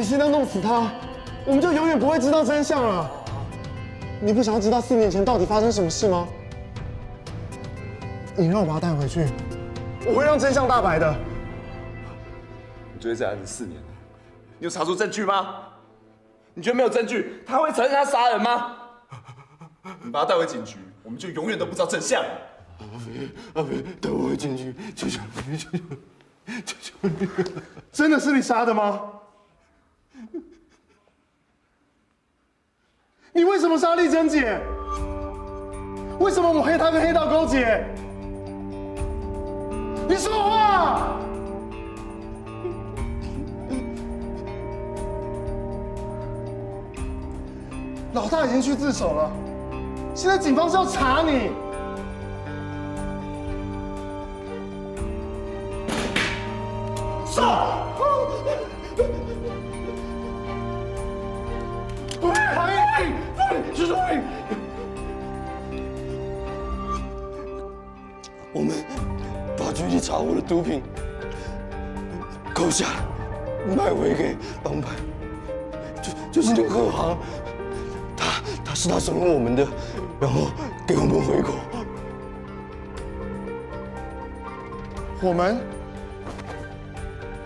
你现在弄死他，我们就永远不会知道真相了。你不想要知道4年前到底发生什么事吗？你让我把他带回去，我会让真相大白的。你追这案子4年了，你有查出证据吗？你觉得没有证据，他会承认他杀人吗？你把他带回警局，我们就永远都不知道真相。阿飞，带我回警局，求求你，求求你，求求你！真的是你杀的吗？你为什么杀丽珍姐？为什么我黑她跟黑道勾结？你说话！老大已经去自首了，现在警方是要查你。杀！唐毅，徐淑慧，我们把局里查获的毒品扣下，卖回给帮派。就是那个贺航，他是他怂恿我们的，然后给我们回口。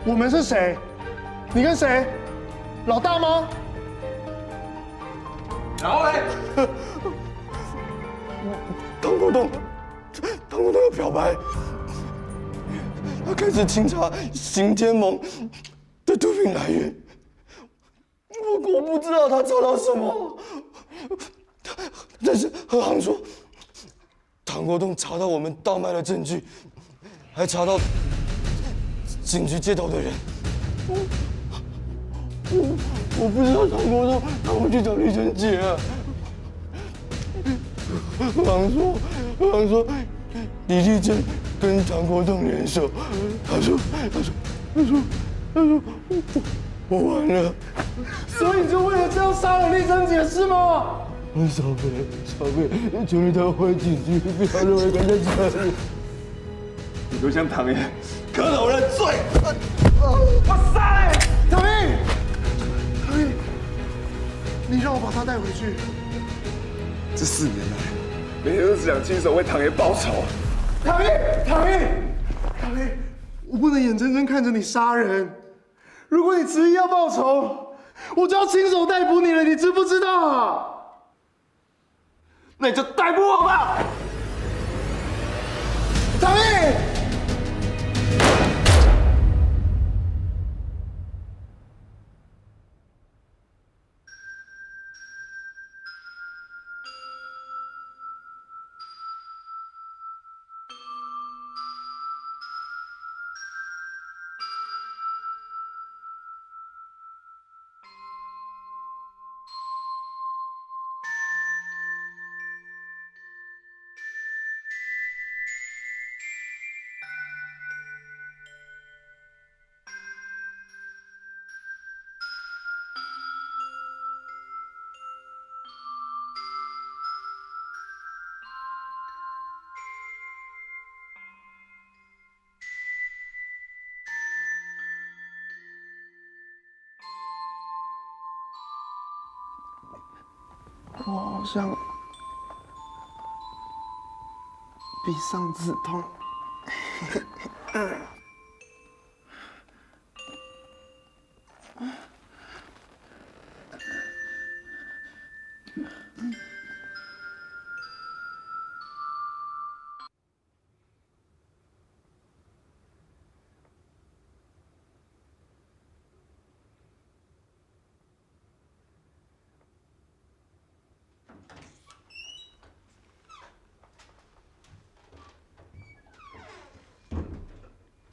我们是谁？你跟谁？老大吗？然后嘞，唐国栋要表白，他开始清查新天盟的毒品来源。我不知道他查到什么，但是贺航说，唐国栋查到我们倒卖的证据，还查到警局接头的人。我不知道唐国栋他会去找丽珍姐啊。贺航说李丽珍跟唐国栋联手，他说我完了。所以你就为了这样杀了丽珍姐是吗？小贝，求你带我回警局，不要让我跟在这里。你都向唐爷磕头认罪。我杀你！唐毅，你让我把他带回去。这4年来，每天都只想亲手为唐爷报仇。唐毅，我不能眼睁睁看着你杀人。如果你执意要报仇，我就要亲手逮捕你了，你知不知道啊？那你就逮捕我吧。唐毅。我好像比上次痛。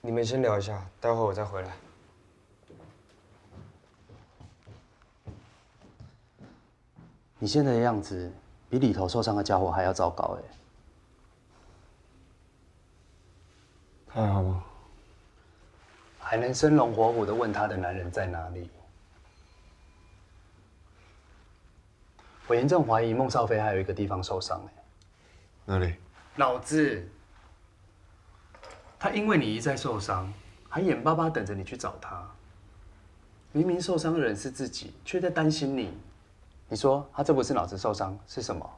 你们先聊一下，待会我再回来。你现在的样子比里头受伤的家伙还要糟糕哎。还好吗？还能生龙活虎的问他的男人在哪里？我严重怀疑孟少飞还有一个地方受伤哎。哪里？脑子。他因为你一再受伤，还眼巴巴等着你去找他。明明受伤的人是自己，却在担心你。你说他这不是脑子受伤，是什么？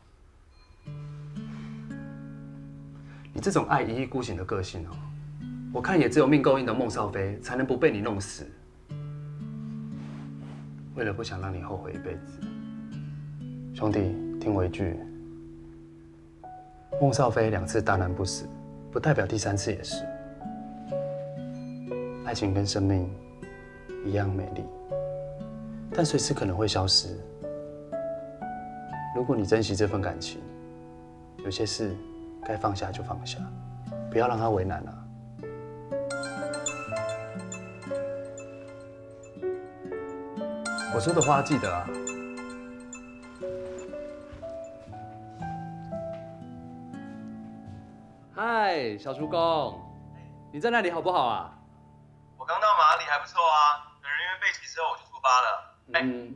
你这种爱一意孤行的个性哦，我看也只有命够硬的孟少飞才能不被你弄死。为了不想让你后悔一辈子，兄弟，听我一句，孟少飞2次大难不死，不代表第3次也是。爱情跟生命一样美丽，但随时可能会消失。如果你珍惜这份感情，有些事该放下就放下，不要让他为难了。我说的话记得啊。嗨，小叔公，你在那里好不好啊？我刚到马里还不错啊，等人员备齐之后我就出发了。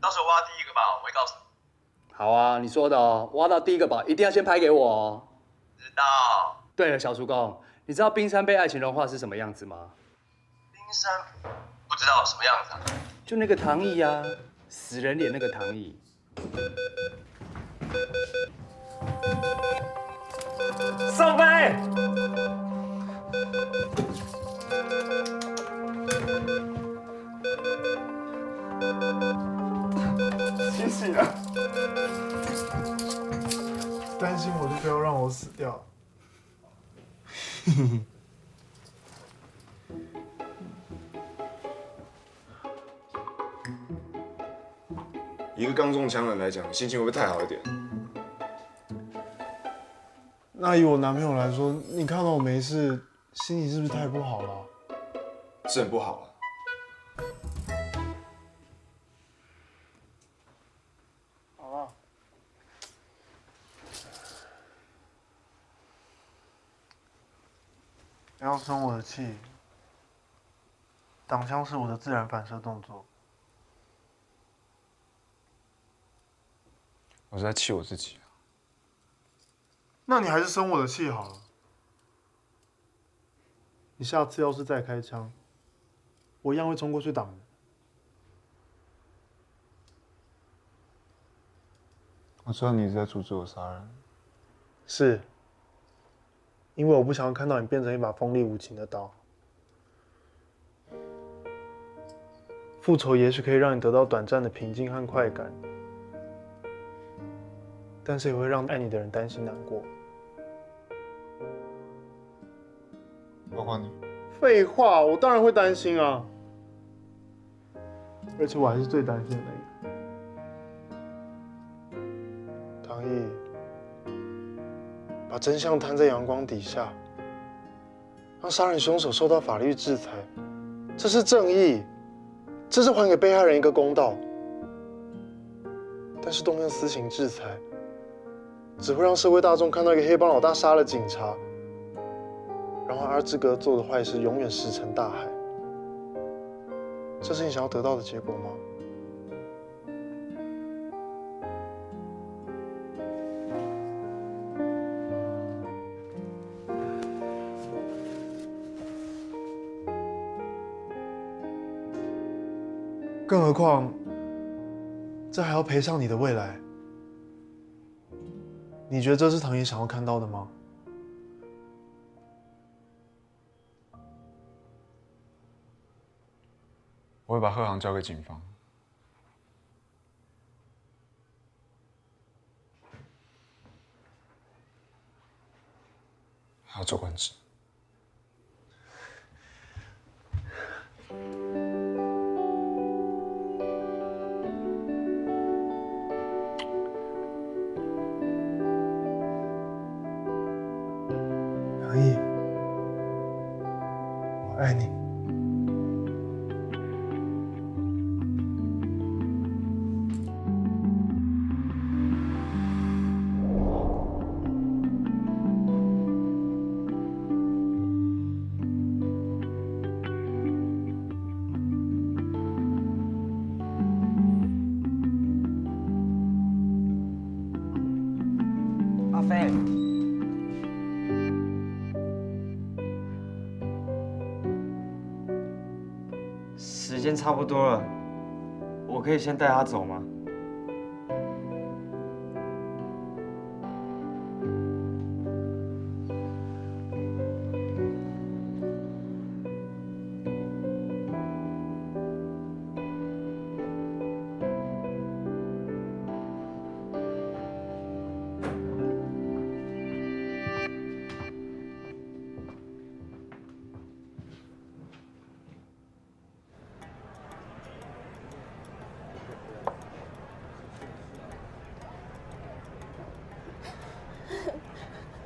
到时候挖第1个宝，我会告诉你。好啊，你说的哦，挖到第1个宝一定要先拍给我哦。知道。对了，小叔公，你知道冰山被爱情融化是什么样子吗？冰山不知道什么样子啊？就那个唐毅啊，死人脸那个唐毅。少飞，醒醒啊！担心我就不要让我死掉。一个刚中枪的人来讲，心情会不会太好一点？那以我男朋友来说，你看到我没事，心情是不是太不好了？是很不好啊。好了，不要生我的气。挡枪是我的自然反射动作。我是在气我自己啊。那你还是生我的气好了。你下次要是再开枪，我一样会冲过去挡的。我知道你一直在阻止我杀人。是，因为我不想要看到你变成一把锋利无情的刀。复仇也许可以让你得到短暂的平静和快感，但是也会让爱你的人担心难过。包括你。废话，我当然会担心啊，而且我还是最担心的那个。唐毅，把真相摊在阳光底下，让杀人凶手受到法律制裁，这是正义，这是还给被害人一个公道。但是动用私刑制裁，只会让社会大众看到一个黑帮老大杀了警察，然后阿志哥做的坏事永远石沉大海。这是你想要得到的结果吗？更何况，这还要赔上你的未来。你觉得这是唐毅想要看到的吗？我会把贺航交给警方。还要做官职。唐毅，我爱你。阿飞，时间差不多了，我可以先带他走吗？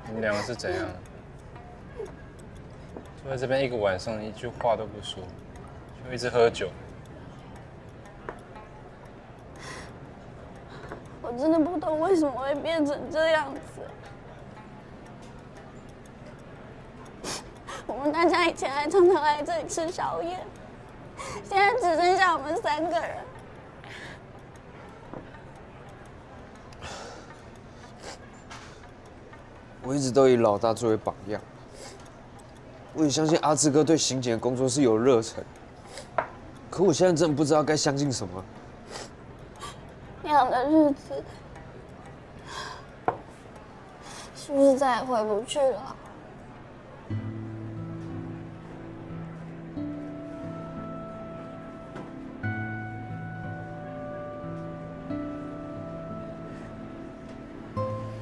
你们两个是怎样？坐在这边一个晚上，一句话都不说，就一直喝酒。我真的不懂为什么会变成这样子。我们大家以前还常常来这里吃宵夜，现在只剩下我们3个人。我一直都以老大作为榜样，我也相信阿志哥对刑警的工作是有热忱，可我现在真的不知道该相信什么。那样的日子，是不是再也回不去了？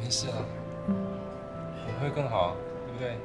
没事啊，也会更好，对不对？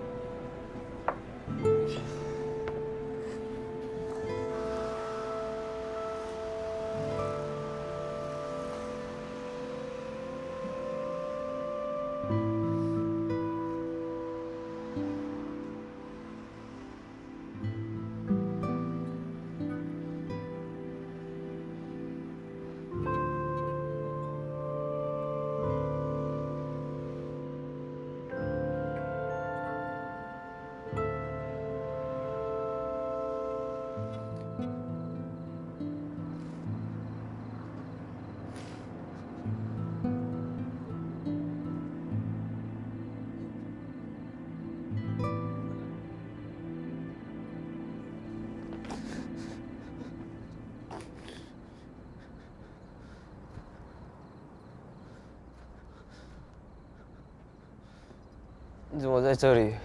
你怎么在这里？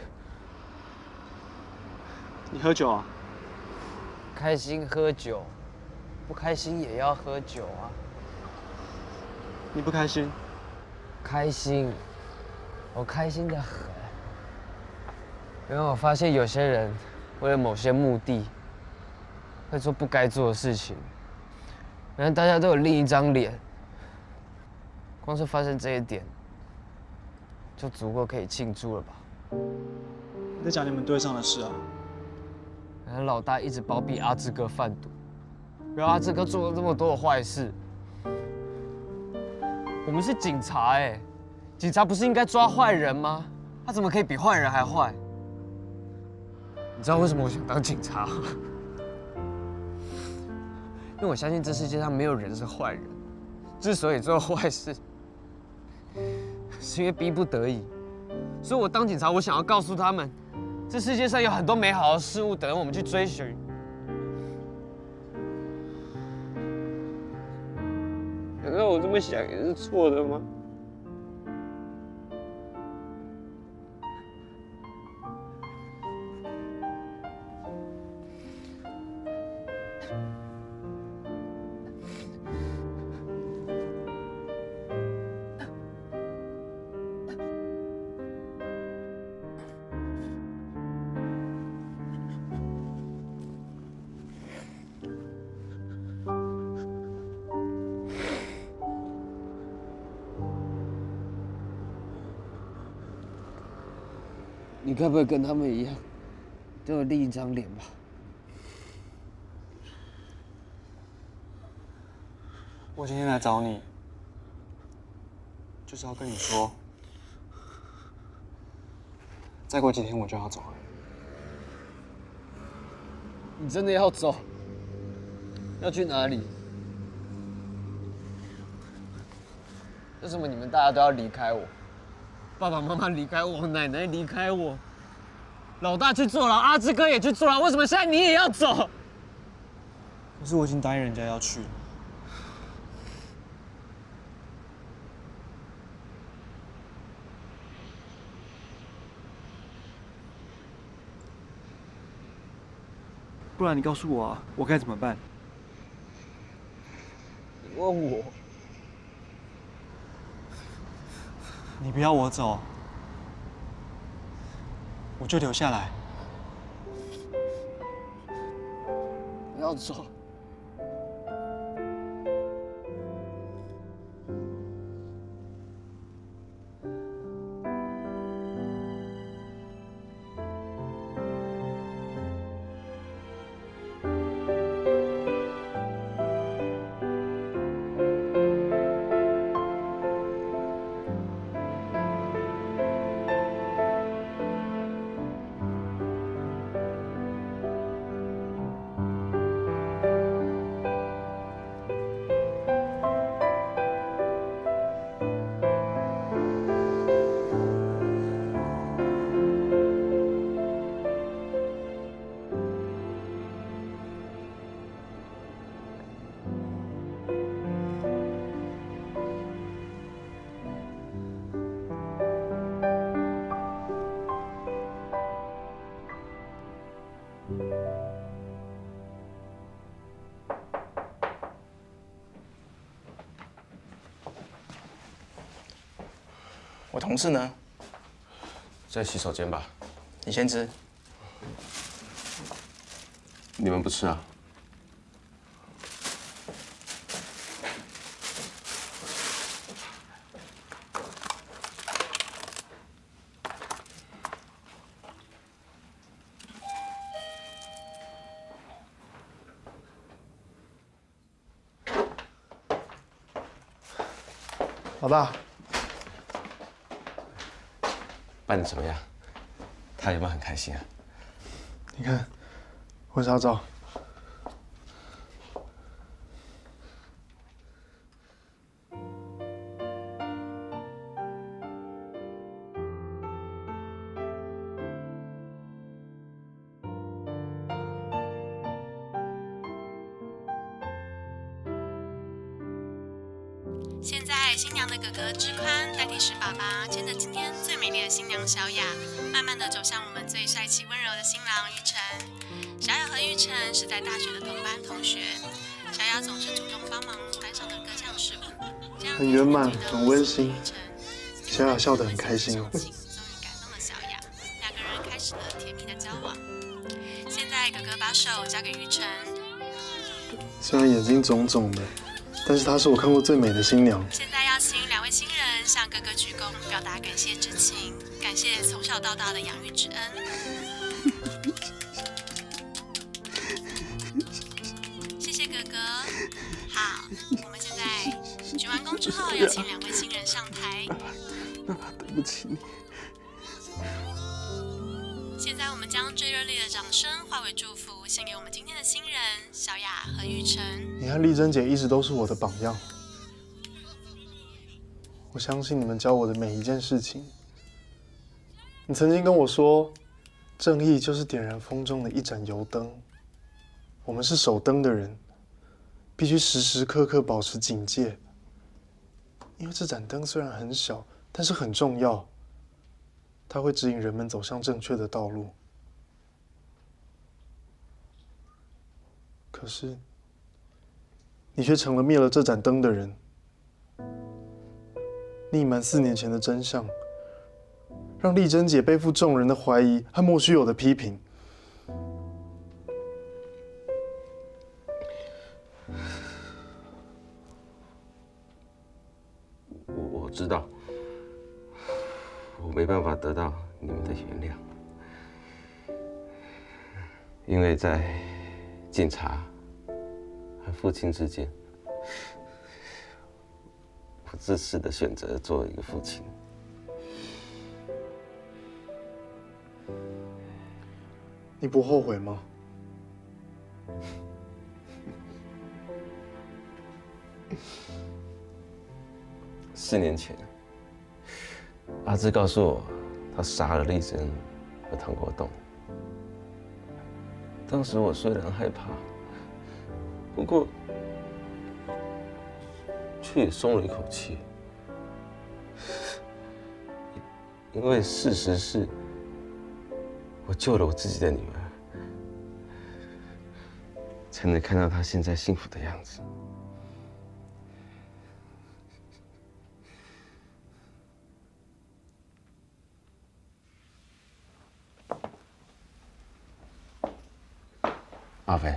你喝酒啊？开心喝酒，不开心也要喝酒啊。你不开心？开心，我开心的很。因为我发现有些人为了某些目的，会做不该做的事情。原来大家都有另一张脸，光是发现这一点，就足够可以庆祝了吧？你在讲你们队上的事啊？原来老大一直包庇阿志哥贩毒，然后阿志哥做了这么多的坏事。我们是警察哎，警察不是应该抓坏人吗？他怎么可以比坏人还坏？你知道为什么我想当警察？因为我相信这世界上没有人是坏人，之所以做坏事，是因为逼不得已。所以我当警察，我想要告诉他们，这世界上有很多美好的事物等着我们去追寻。难道我这么想也是错的吗？你该不会跟他们一样，都有另一张脸吧？我今天来找你，就是要跟你说，再过几天我就要走了。你真的要走？要去哪里？为什么你们大家都要离开我？爸爸妈妈离开我，奶奶离开我，老大去坐牢，阿志哥也去坐牢，为什么现在你也要走？可是我已经答应人家要去了。不然你告诉我啊，我该怎么办？你问我？你不要我走，我就留下来。不要走。我同事呢？在洗手间吧。你先吃。你们不吃啊？老大，办得怎么样？他有没有很开心啊？你看，婚纱照。现在新娘的哥哥志宽代替史爸爸牵着今天最美丽的新娘小雅，慢慢的走向我们最帅气温柔的新郎玉成。小雅和玉成是在大学的同班同学，小雅总是主动帮忙班上的各项事务，很圆满，很温馨。小雅笑得很开心哦。终于感动了小雅，两个人开始了甜蜜的交往。现在哥哥把手交给玉成，虽然眼睛肿肿的，但是她是我看过最美的新娘。现在要请两位新人向哥哥鞠躬，表达感谢之情，感谢从小到大的养育之恩。谢谢哥哥。好，我们现在鞠完躬之后，要请两位新人上台。对不起你。现在我们将最热烈的掌声化为祝福，献给我们今天的新人小雅和玉成。你和丽珍姐一直都是我的榜样，我相信你们教我的每一件事情。你曾经跟我说，正义就是点燃风中的一盏油灯，我们是守灯的人，必须时时刻刻保持警戒，因为这盏灯虽然很小，但是很重要，它会指引人们走向正确的道路。可是，你却成了灭了这盏灯的人，你隐瞒4年前的真相，让丽珍姐背负众人的怀疑和莫须有的批评。我知道，我没办法得到你们的原谅，因为在警察和父亲之间，我自私的选择做一个父亲。你不后悔吗？4年前，阿芝告诉我，他杀了丽珍和唐国栋。当时我虽然害怕，不过却也松了一口气，因为事实是，我救了我自己的女儿。才能看到她现在幸福的样子。阿飞，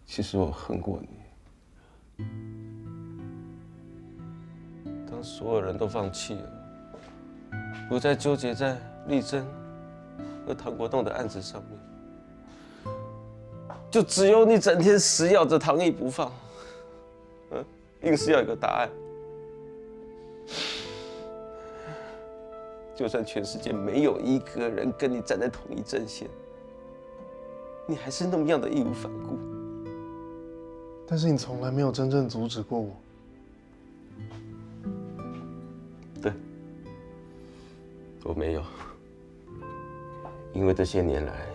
其实我恨过你。当所有人都放弃了，不再纠结在丽珍和唐国栋的案子上面，就只有你整天死咬着唐毅不放，硬是要有个答案。就算全世界没有一个人跟你站在同一阵线，你还是那么样的义无反顾。但是你从来没有真正阻止过我。对，我没有，因为这些年来，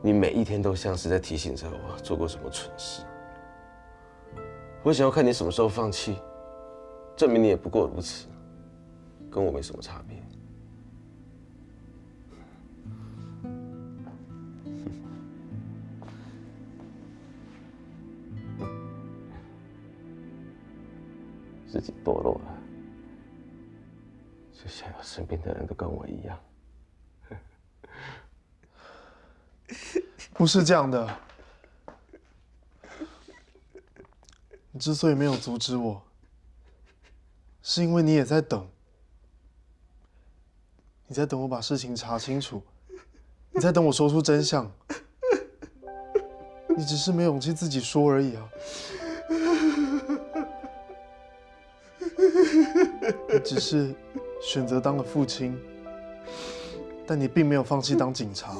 你每一天都像是在提醒着我做过什么蠢事。我想要看你什么时候放弃，证明你也不过如此，跟我没什么差别。自己堕落了，就想要身边的人都跟我一样。不是这样的，你之所以没有阻止我，是因为你也在等，你在等我把事情查清楚，你在等我说出真相，你只是没勇气自己说而已啊。你只是选择当了父亲，但你并没有放弃当警察。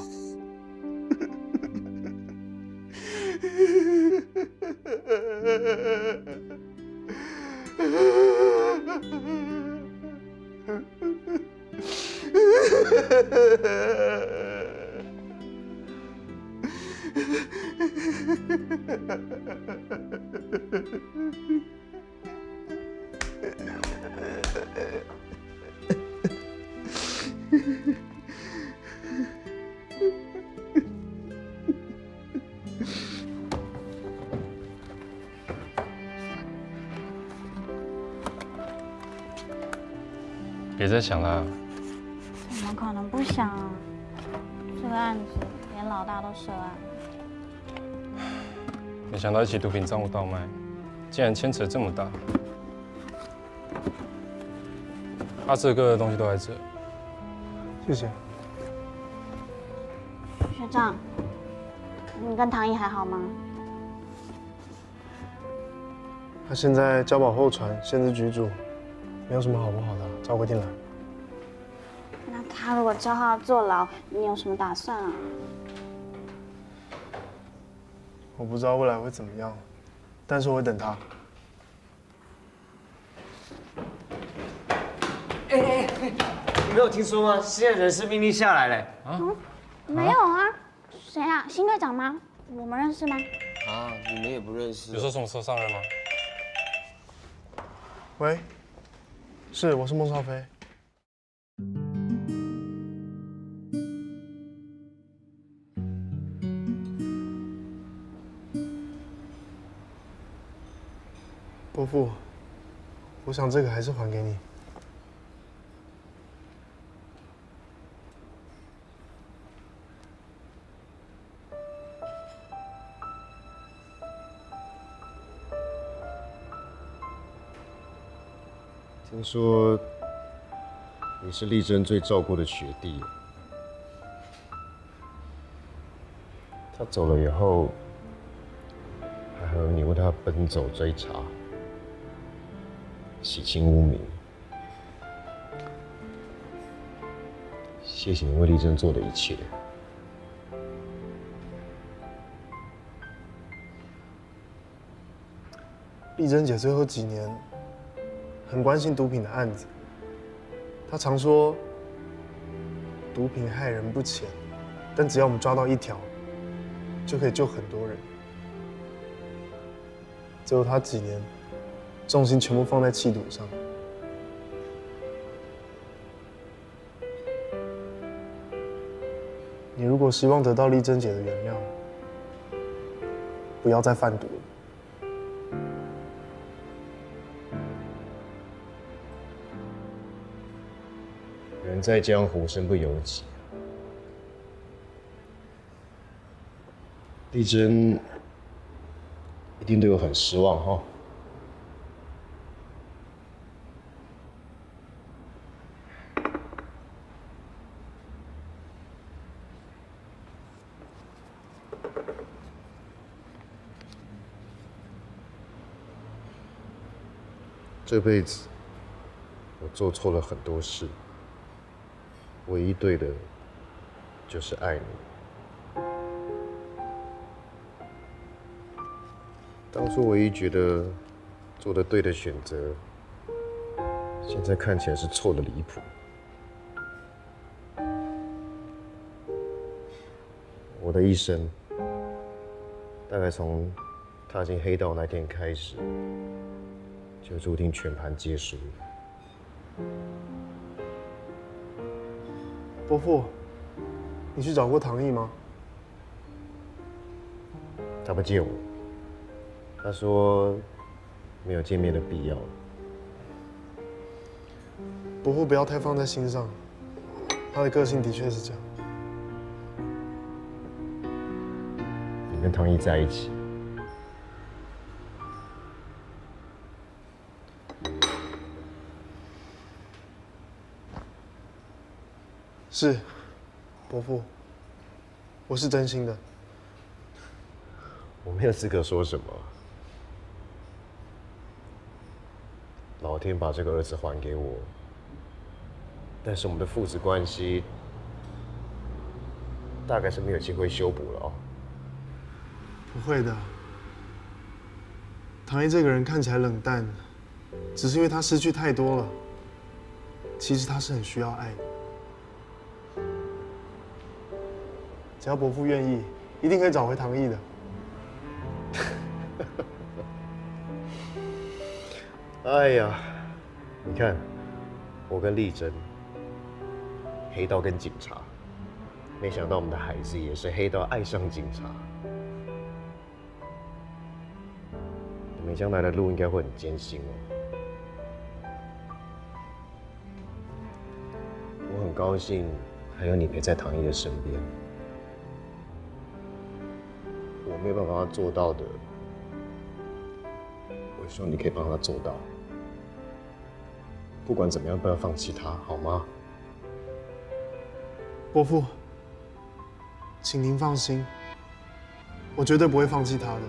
别再想了。怎么可能不想啊？这个案子连老大都涉案了。没想到一起毒品账户倒卖，竟然牵扯这么大。阿志哥的东西都在这。谢谢。学长，你跟唐毅还好吗？他现在交保候传，限制居住，没有什么好不好的，照规定来。那他如果叫他坐牢，你有什么打算啊？我不知道未来会怎么样，但是我会等他。哎，你没有听说吗？现在人事命令下来了。没有啊，谁啊？新队长吗？我们认识吗？啊，你们也不认识？有说什么时候上任吗？喂，是，我是孟少飞。伯父，我想这个还是还给你。听说你是丽珍最照顾的学弟，他走了以后，还有你为他奔走追查，洗清污名。谢谢你为丽珍做的一切。丽珍姐最后几年很关心毒品的案子，她常说毒品害人不浅，但只要我们抓到一条，就可以救很多人。最后她几年重心全部放在缉毒上。你如果希望得到丽珍姐的原谅，不要再贩毒了。人在江湖，身不由己。丽珍一定对我很失望哈。这辈子我做错了很多事，唯一对的就是爱你。当初唯一觉得做的对的选择，现在看起来是错的离谱。我的一生，大概从踏进黑道那天开始，就注定全盘皆输了。伯父，你去找过唐毅吗？他不见我，他说没有见面的必要。伯父不要太放在心上，他的个性的确是这样。你跟唐毅在一起，是，伯父，我是真心的。我没有资格说什么。老天把这个儿子还给我，但是我们的父子关系大概是没有机会修补了哦。不会的，唐毅这个人看起来冷淡，只是因为他失去太多了。其实他是很需要爱的。只要伯父愿意，一定可以找回唐毅的。哎呀，你看，我跟丽珍，黑道跟警察，没想到我们的孩子也是黑道爱上警察。你们将来的路应该会很艰辛哦。我很高兴还有你陪在唐毅的身边。我没有办法做到的，我希望你可以帮他做到。不管怎么样，不要放弃他，好吗？伯父，请您放心，我绝对不会放弃他的。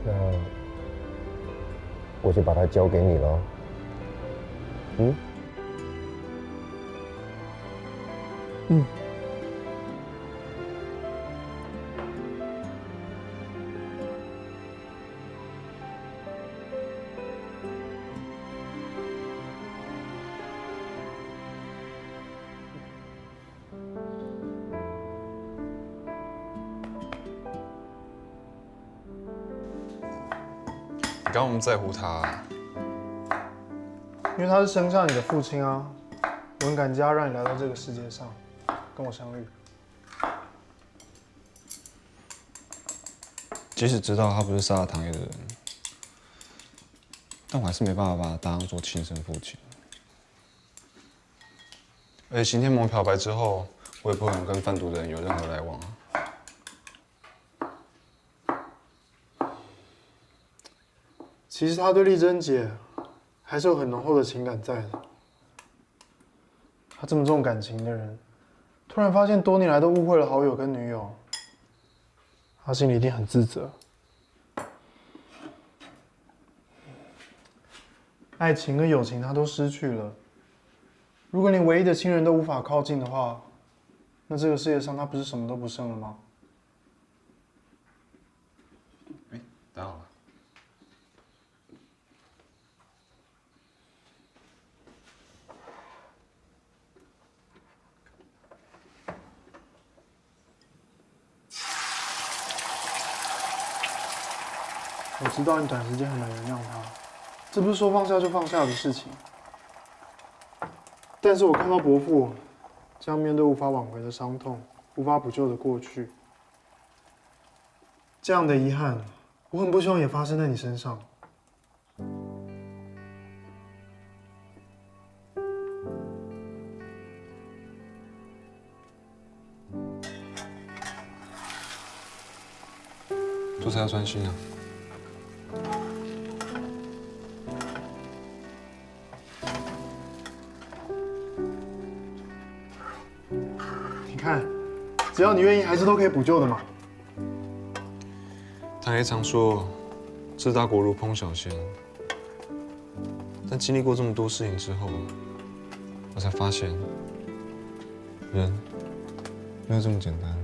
那我就把它交给你了。嗯？嗯。你刚刚那么在乎他，因为他是生下你的父亲啊，我很感激他让你来到这个世界上，跟我相遇。即使知道他不是杀了唐毅的人，但我还是没办法把他当做亲生父亲。而且刑天盟漂白之后，我也不可能跟贩毒的人有任何来往啊。其实他对丽珍姐还是有很浓厚的情感在的。他这么重感情的人，突然发现多年来都误会了好友跟女友，他心里一定很自责。爱情跟友情他都失去了，如果连唯一的亲人都无法靠近的话，那这个世界上他不是什么都不剩了吗？打好了。我知道你短时间很难原谅他，这不是说放下就放下的事情。但是我看到伯父这样面对无法挽回的伤痛、无法补救的过去，这样的遗憾，我很不希望也发生在你身上。做菜要专心啊。你看，只要你愿意，还是都可以补救的嘛。他也常说，治大国如烹小鲜。但经历过这么多事情之后，我才发现，人没有这么简单。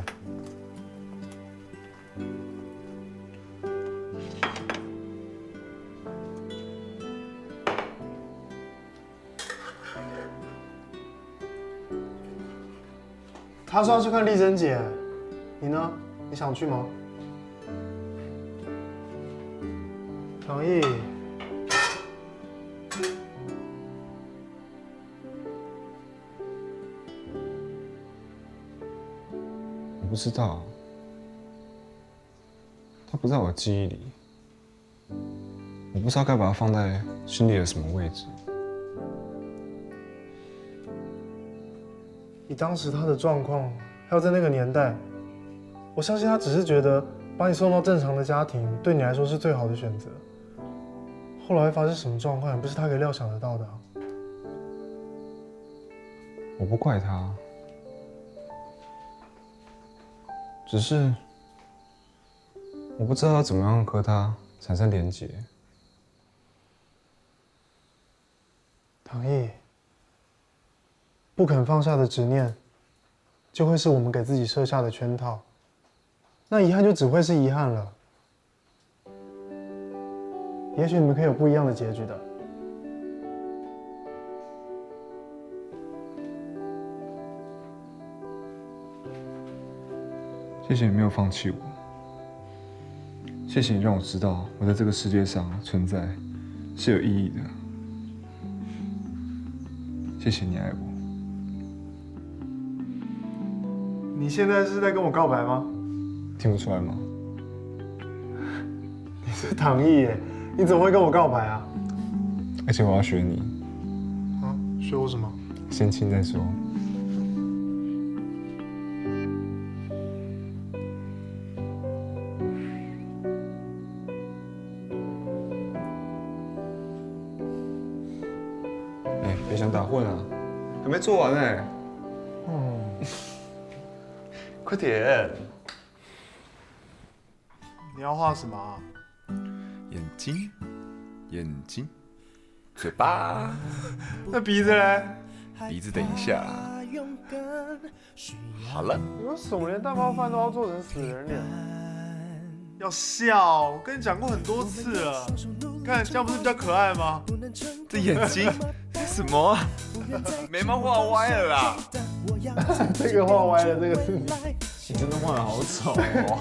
他说要去看丽珍姐，你呢？你想去吗？唐毅，我不知道，他不在我记忆里，我不知道该把它放在心里的什么位置。以当时他的状况，还有在那个年代，我相信他只是觉得把你送到正常的家庭，对你来说是最好的选择。后来会发生什么状况，也不是他可以料想得到的啊。我不怪他，只是我不知道要怎么样和他产生连结。唐毅，不肯放下的执念，就会是我们给自己设下的圈套，那遗憾就只会是遗憾了。也许你们可以有不一样的结局的。谢谢你没有放弃我，谢谢你让我知道我在这个世界上存在是有意义的，谢谢你爱我。你现在是在跟我告白吗？听不出来吗？你是唐毅耶，你怎么会跟我告白啊？而且我要学你。啊？学我什么？先亲再说。哎，别想打混啊，还没做完哎。快点！你要画什么啊？眼睛，眼睛，嘴巴，那鼻子嘞？鼻子等一下。好了。你为什么连蛋包饭都要做成死人脸？要笑！我跟你讲过很多次了，看这样不是比较可爱吗？这眼睛什么啊？眉毛画歪了啦！这个画歪了，这个是你。你真的画得好丑哦。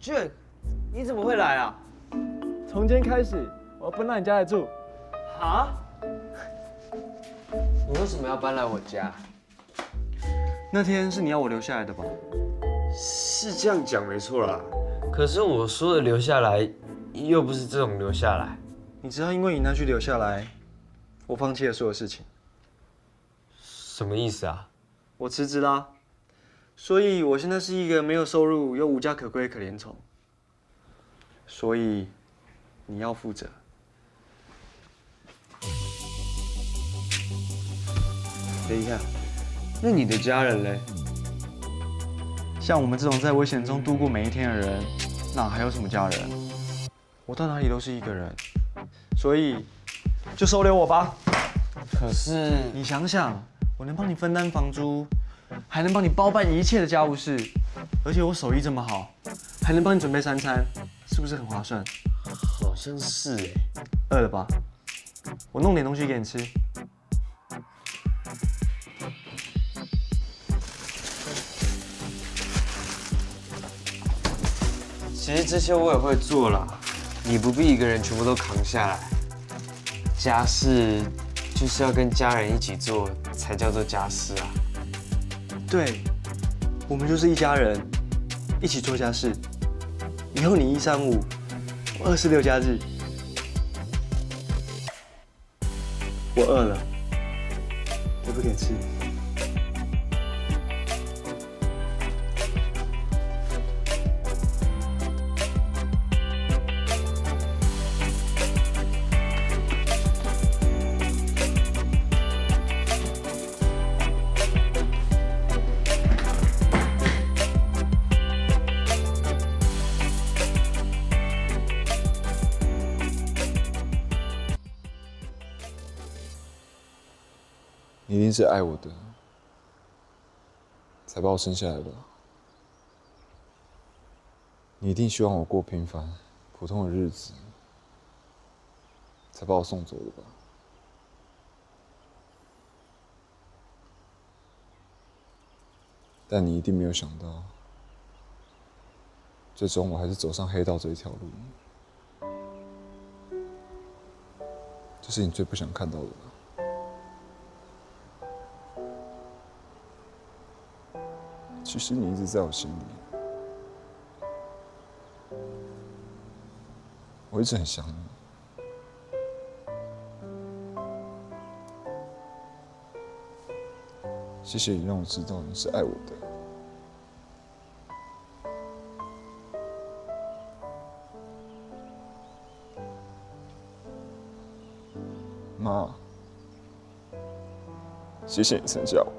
俊，你怎么会来啊？从今天开始，我要搬到你家来住。啊？你为什么要搬来我家？那天是你要我留下来的吧？是这样讲没错啦，可是我说的留下来，又不是这种留下来。你知道，因为你那句留下来，我放弃了所有事情。什么意思啊？我辞职啦。所以我现在是一个没有收入又无家可归的可怜虫。所以你要负责。等一下，那你的家人嘞？像我们这种在危险中度过每一天的人，哪还有什么家人？我到哪里都是一个人，所以就收留我吧。可是你想想，我能帮你分担房租，还能帮你包办一切的家务事，而且我手艺这么好，还能帮你准备3餐，是不是很划算？好像是哎。饿了吧？我弄点东西给你吃。其实这些我也会做啦，你不必一个人全部都扛下来。家事就是要跟家人一起做，才叫做家事啊。对，我们就是一家人，一起做家事。以后你135，我26假日。我饿了，可不可以吃？你一定是爱我的，才把我生下来的。你一定希望我过平凡、普通的日子，才把我送走的吧？但你一定没有想到，最终我还是走上黑道这一条路。这是你最不想看到的吧？其实你一直在我心里，我一直很想你。谢谢你让我知道你是爱我的。妈，谢谢你生下我。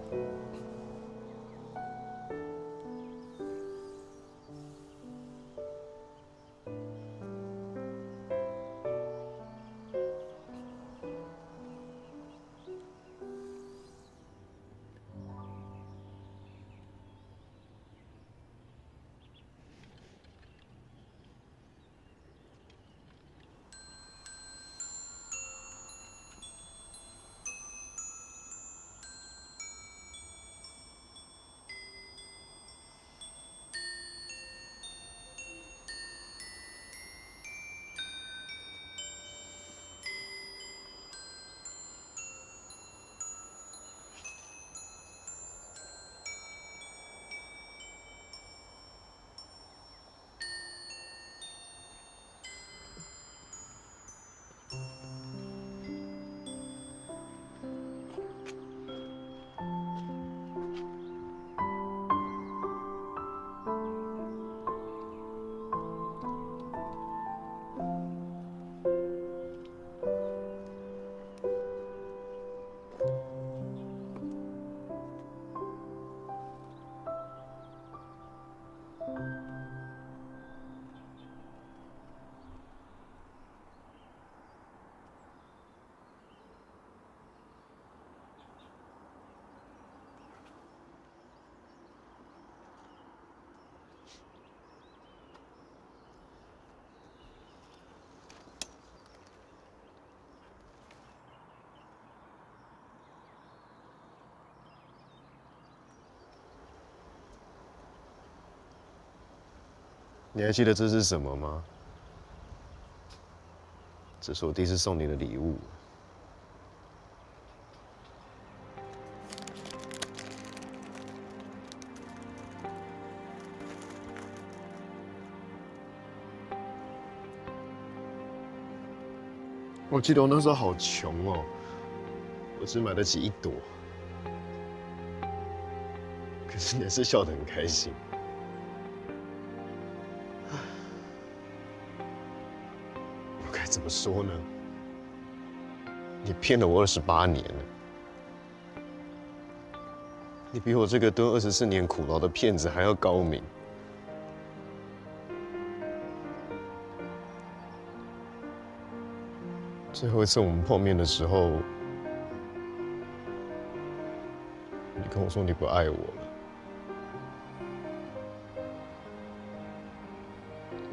你还记得这是什么吗？这是我第一次送你的礼物。我记得我那时候好穷哦，我只买得起1朵。可是你还是笑得很开心。我该怎么说呢？你骗了我28年了。你比我这个蹲24年苦牢的骗子还要高明。最后一次我们碰面的时候，你跟我说你不爱我了，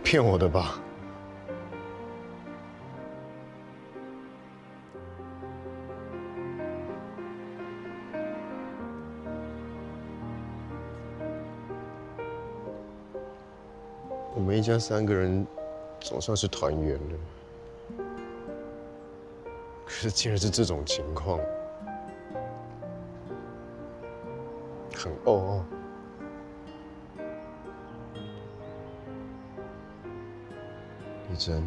骗我的吧？我们一家3个人总算是团圆了。可是竟然是这种情况，很哦。丽珍，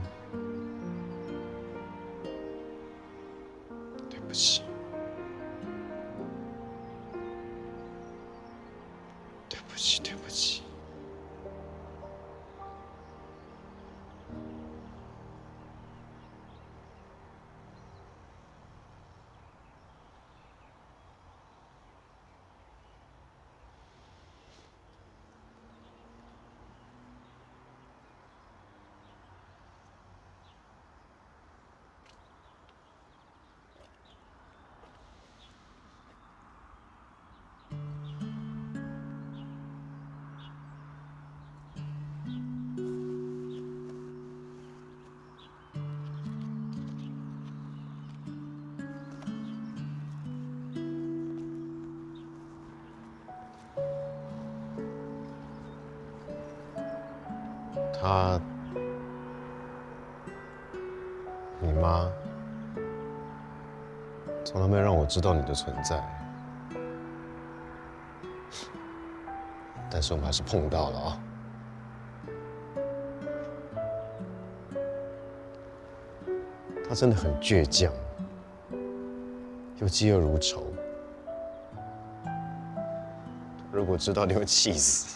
对不起，对不起，对不起。你妈从来没有让我知道你的存在，但是我们还是碰到了啊。她真的很倔强，又嫉恶如仇。如果知道，你会气死。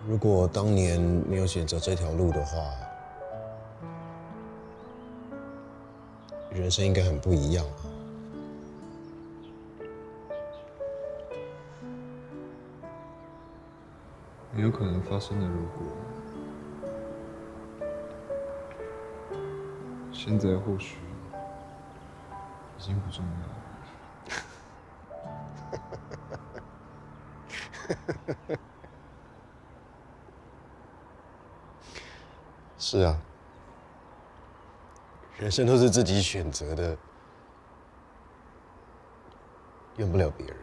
如果当年没有选择这条路的话，人生应该很不一样啊。没有可能发生的如果，现在或许已经不重要了。是啊，人生都是自己选择的，怨不了别人。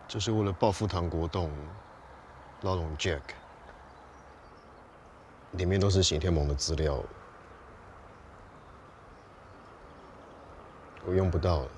就是为了报复唐国栋，拉拢 Jack， 里面都是刑天盟的资料，我用不到了。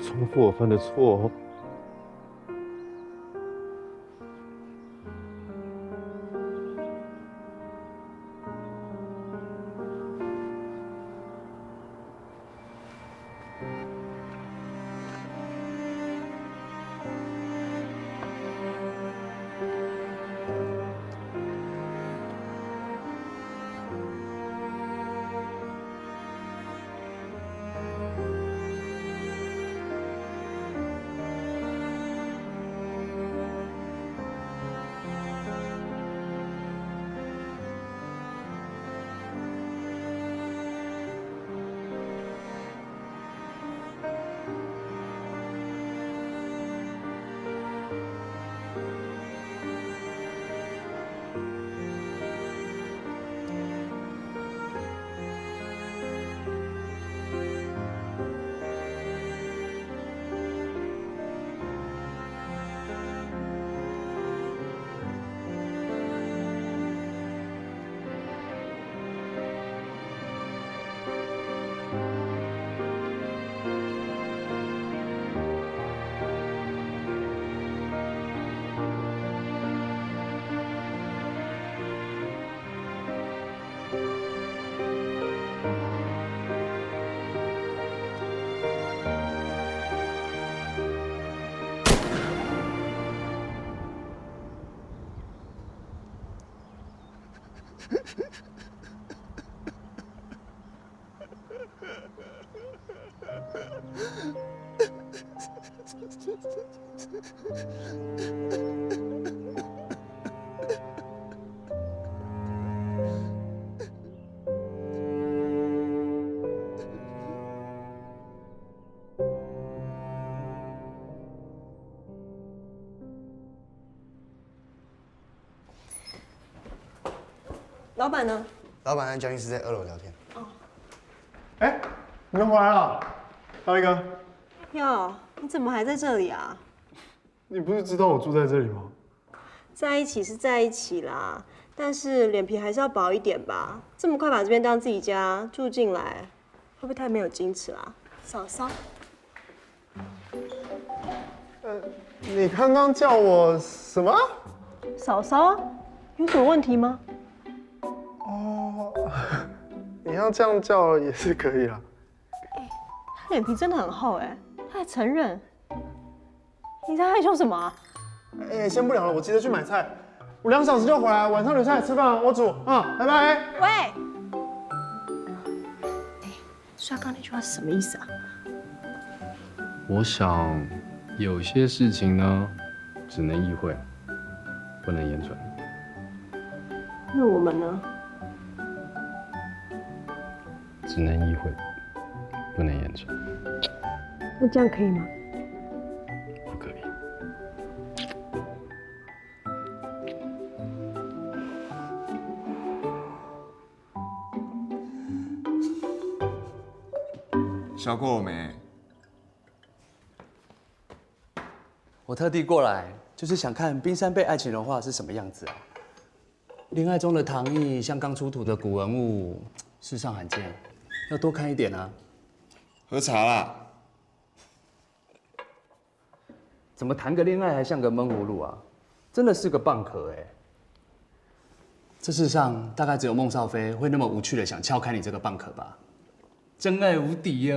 重复我犯的错哦。老板呢？老板和江医师在2楼聊天。哎，你们回来了，大力哥。哟，你怎么还在这里啊？你不是知道我住在这里吗？在一起是在一起啦，但是脸皮还是要薄一点吧。这么快把这边当自己家住进来，会不会太没有矜持啦？嫂嫂。你刚刚叫我什么？嫂嫂，有什么问题吗？哦，你要这样叫也是可以啦。他脸皮真的很厚哎，他还承认。你在害羞什么啊？哎，先不聊了，我急着去买菜，我2小时就回来，晚上留下来吃饭，我煮啊，拜拜。喂，说刚那句话是什么意思啊？我想有些事情呢，只能意会，不能言传。那我们呢？只能意会，不能言传。那这样可以吗？不可以。小过我没？我特地过来，就是想看冰山被爱情融化是什么样子啊。恋爱中的糖衣像刚出土的古文物，世上罕见，要多看一点啊。喝茶啦。怎么谈个恋爱还像个闷葫芦啊？真的是个蚌壳哎。这世上大概只有孟少飞会那么无趣的想撬开你这个蚌壳吧？真爱无敌哟！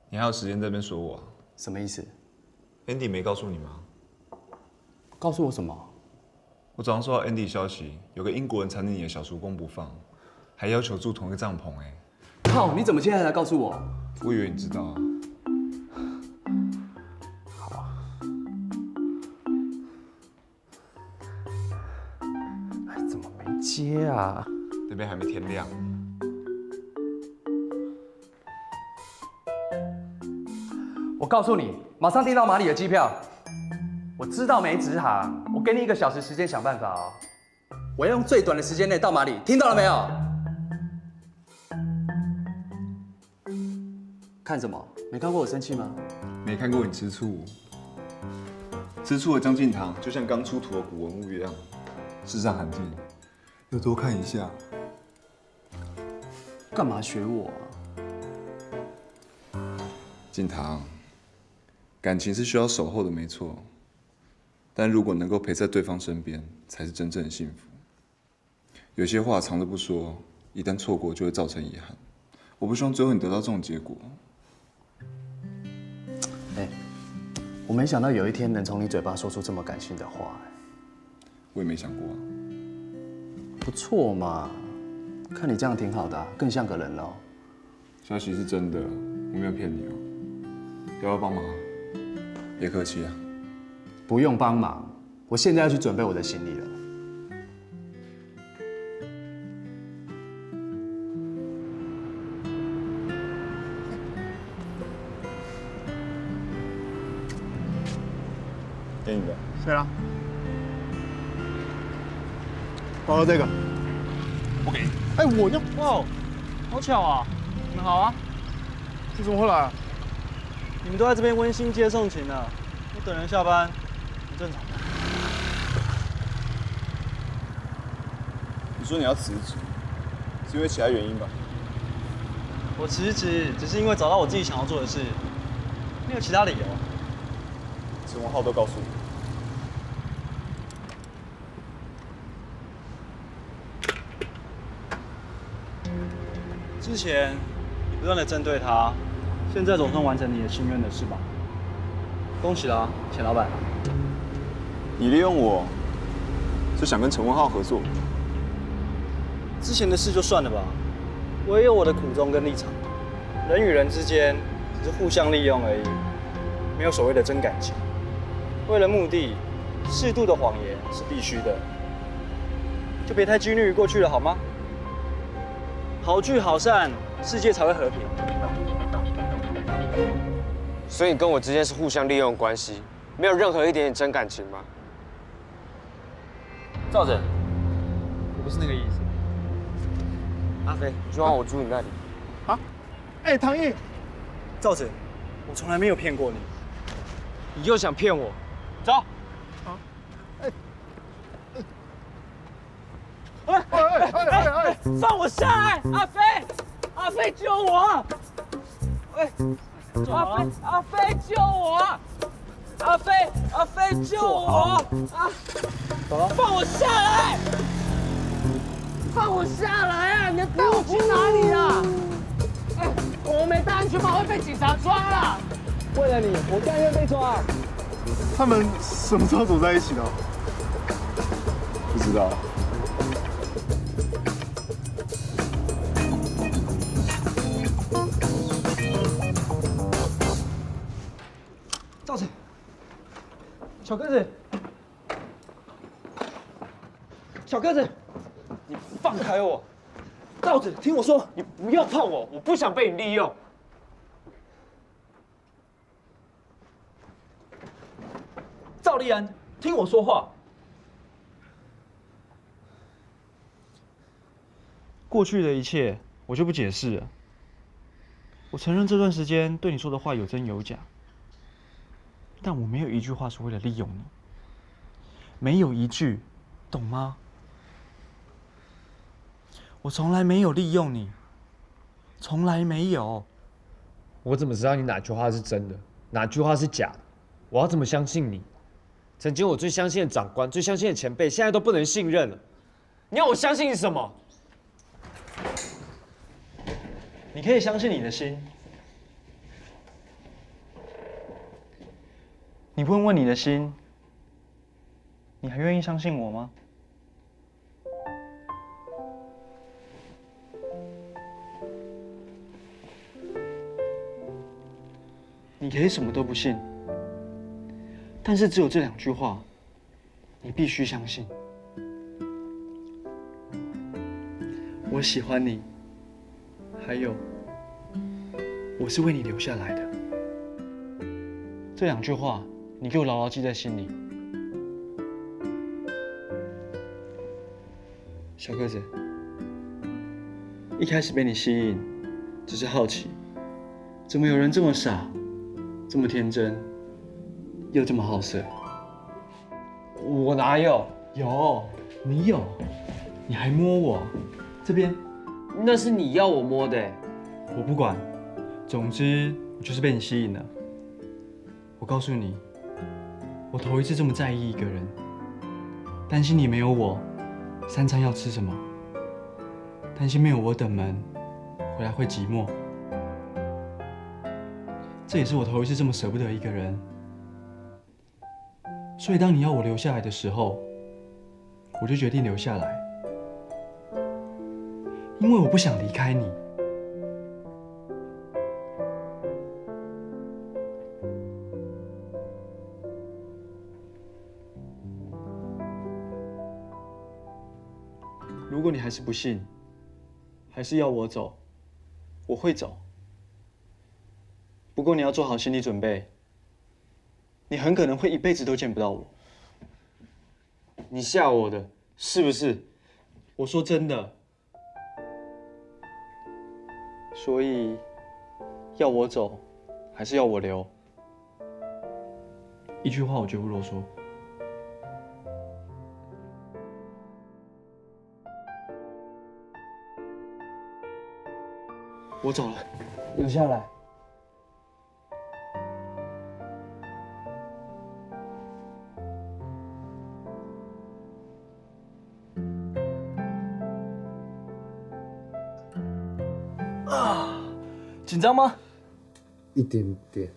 你还有时间在这边说我、啊？什么意思 ？Andy 没告诉你吗？告诉我什么？我早上收到 Andy 消息，有个英国人缠着你的小叔公不放，还要求住同一个帐篷哎。靠！你怎么现在才告诉我？我以为你知道啊。好啊。哎，怎么没接啊？那边还没天亮。我告诉你，马上订到马里的机票。我知道没直航，我给你1个小时时间想办法哦。我要用最短的时间内到马里，听到了没有？看什么？没看过我生气吗？没看过你吃醋。吃醋的江敬堂就像刚出土的古文物一样，世上罕见，要多看一下。干嘛学我啊？静堂，感情是需要守候的，没错。但如果能够陪在对方身边，才是真正的幸福。有些话藏着不说，一旦错过就会造成遗憾。我不希望最后你得到这种结果。哎，我没想到有一天能从你嘴巴说出这么感性的话，我也没想过啊。不错嘛，看你这样挺好的，更像个人了。消息是真的，我没有骗你哦。要不要帮忙啊？别客气啊。不用帮忙，我现在要去准备我的行李了。给你的。谁啦？包了这个。不给你。哎，我要。哇，好巧啊！你们好啊。你怎么会来？你们都在这边温馨接送情呢，我等人下班，很正常的。你说你要辞职，是因为其他原因吧？我辞职只是因为找到我自己想要做的事，没有其他理由。陈文浩都告诉你。之前你不断的针对他，现在总算完成你的心愿的事吧？恭喜啦，钱老板。你利用我，是想跟陈文浩合作？之前的事就算了吧，我也有我的苦衷跟立场。人与人之间只是互相利用而已，没有所谓的真感情。为了目的，适度的谎言是必须的，就别太拘泥于过去了，好吗？好聚好散，世界才会和平。所以你跟我之间是互相利用的关系，没有任何一点点真感情吗？赵子，我不是那个意思。阿飞，就让我住你那里。啊？哎，唐毅，赵子，我从来没有骗过你。你又想骗我？走。啊？哎！放我下来！阿飞，阿飞救我！哎，阿飞救我！阿飞救我！啊！放我下来！放我下来啊！你要带我去哪里啊？哎，我没戴安全帽会被警察抓了。为了你，我甘愿被抓。他们什么时候走在一起的？不知道。赵子，小鸽子，小鸽子，你放开我！赵子，听我说，你不要碰我，我不想被你利用。赵立安，听我说话。过去的一切，我就不解释了。我承认这段时间对你说的话有真有假。但我没有一句话是为了利用你，没有一句，懂吗？我从来没有利用你，从来没有。我怎么知道你哪句话是真的，哪句话是假的？我要怎么相信你？曾经我最相信的长官、最相信的前辈，现在都不能信任了。你要我相信你什么？你可以相信你的心。你问问你的心，你还愿意相信我吗？你可以什么都不信，但是只有这2句话，你必须相信。我喜欢你，还有，我是为你留下来的。这2句话。你给我牢牢记在心里，小鸽子。一开始被你吸引，只是好奇，怎么有人这么傻，这么天真，又这么好色？我哪有？有，你有，你还摸我，这边。那是你要我摸的。我不管，总之我就是被你吸引了。我告诉你，我头一次这么在意一个人，担心你没有我，3餐要吃什么？担心没有我等门，回来会寂寞。这也是我头一次这么舍不得一个人。所以当你要我留下来的时候，我就决定留下来，因为我不想离开你。如果你还是不信，还是要我走，我会走。不过你要做好心理准备，你很可能会一辈子都见不到我。你吓我的，是不是？我说真的。所以，要我走，还是要我留？一句话我绝不啰嗦。我走了，留下来。紧张吗？一点点。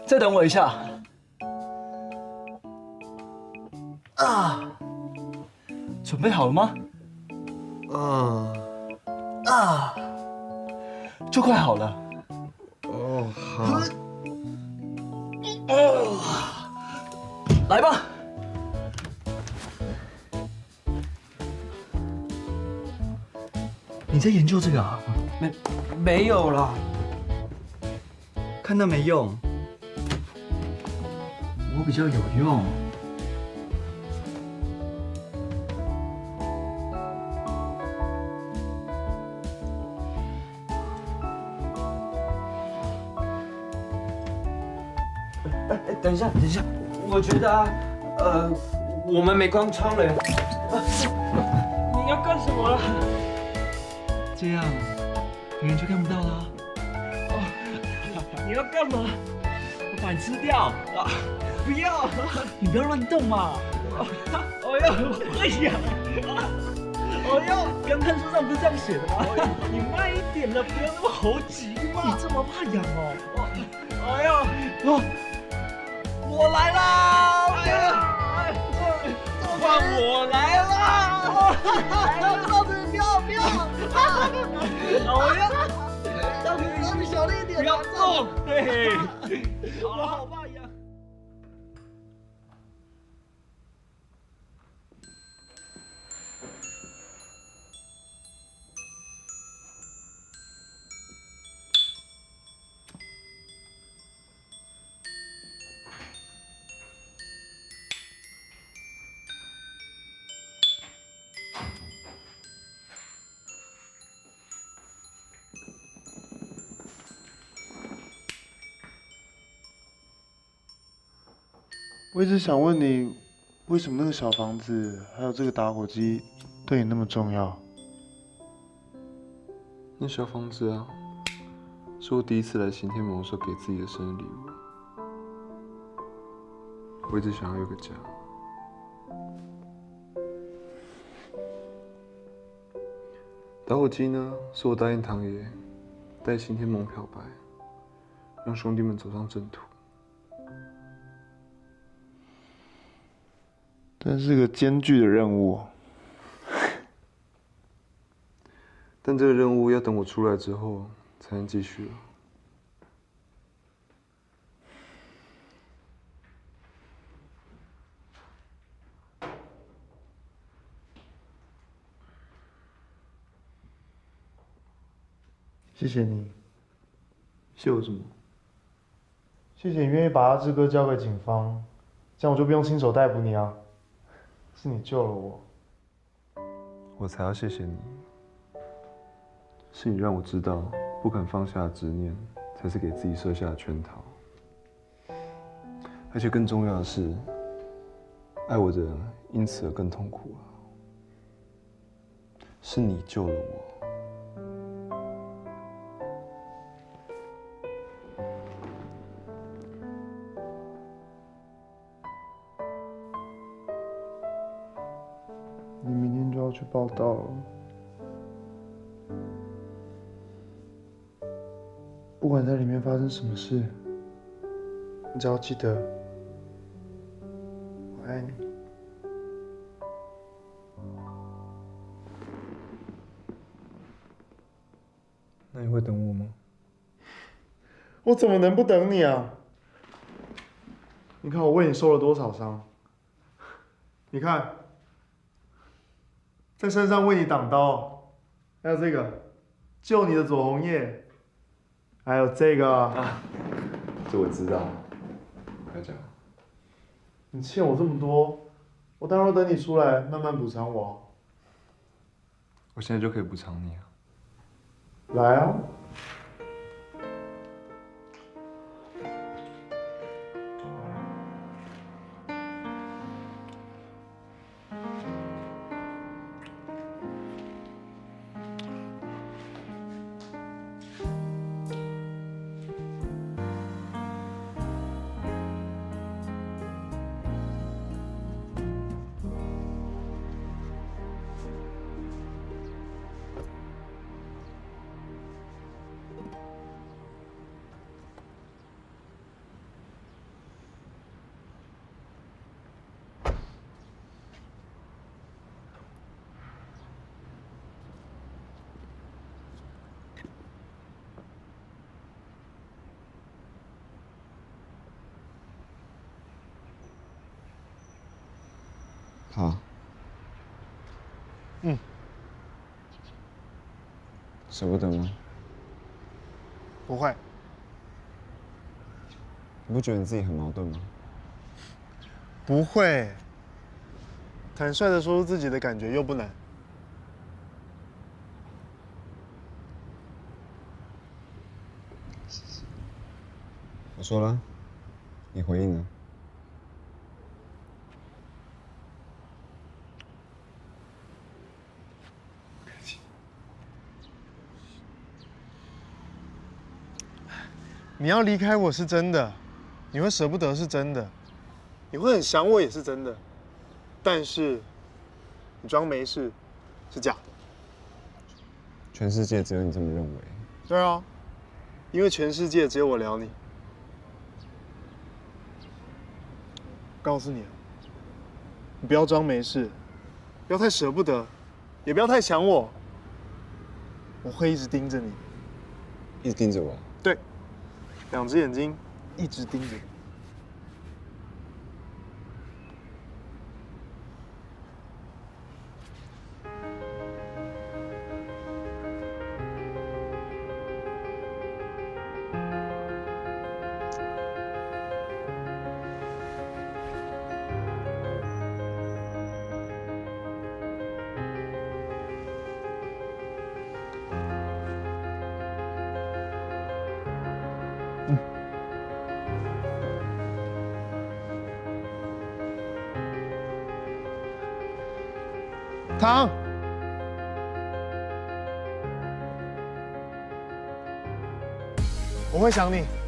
再等我一下。准备好了吗？就快好了。哦，好。来吧。你在研究这个啊？没有啦。看那没用，我比较有用。等一下，我觉得我们没关窗帘。你要干什么了？这样，别人就看不到了。你要干嘛？我把你吃掉啊！不要！你不要乱动嘛！哎呀，会痒！哎呀，刚看书上不是这样写的吗？你慢一点了，不要那么猴急嘛！你这么怕痒哦？哎呀，我来啦！哎呀，换我来啦！老子不要！哎呀！让你小力一点，不要动！嘿，我好怕痒。我一直想问你，为什么那个小房子还有这个打火机对你那么重要？那小房子啊，是我第一次来行天盟时候给自己的生日礼物。我一直想要有个家。打火机呢，是我答应堂爷带行天盟漂白，让兄弟们走上正途。真是个艰巨的任务。但这个任务要等我出来之后才能继续了。谢谢你。谢我什么？谢谢你愿意把阿志哥交给警方，这样我就不用亲手逮捕你啊。是你救了我。我才要谢谢你。是你让我知道，不肯放下的执念，才是给自己设下的圈套。而且更重要的是，爱我的人因此而更痛苦了。是你救了我，你明天就要去报道了。不管在里面发生什么事，你只要记得，我爱你。那你会等我吗？我怎么能不等你啊？你看我为你受了多少伤，你看，在身上为你挡刀，还有这个救你的左红叶，还有这个啊，这我知道。快讲。你欠我这么多，我当然要等你出来慢慢补偿我。我现在就可以补偿你啊。来啊！好。嗯。舍不得吗？不会。你不觉得你自己很矛盾吗？不会。坦率的说出自己的感觉又不难。我说了，你回应呢？你要离开我是真的，你会舍不得是真的，你会很想我也是真的，但是你装没事是假的。全世界只有你这么认为。对啊，因为全世界只有我聊你。告诉你，你不要装没事，不要太舍不得，也不要太想我。我会一直盯着你，一直盯着我。对，两只眼睛一直盯着你。糖，我会想你。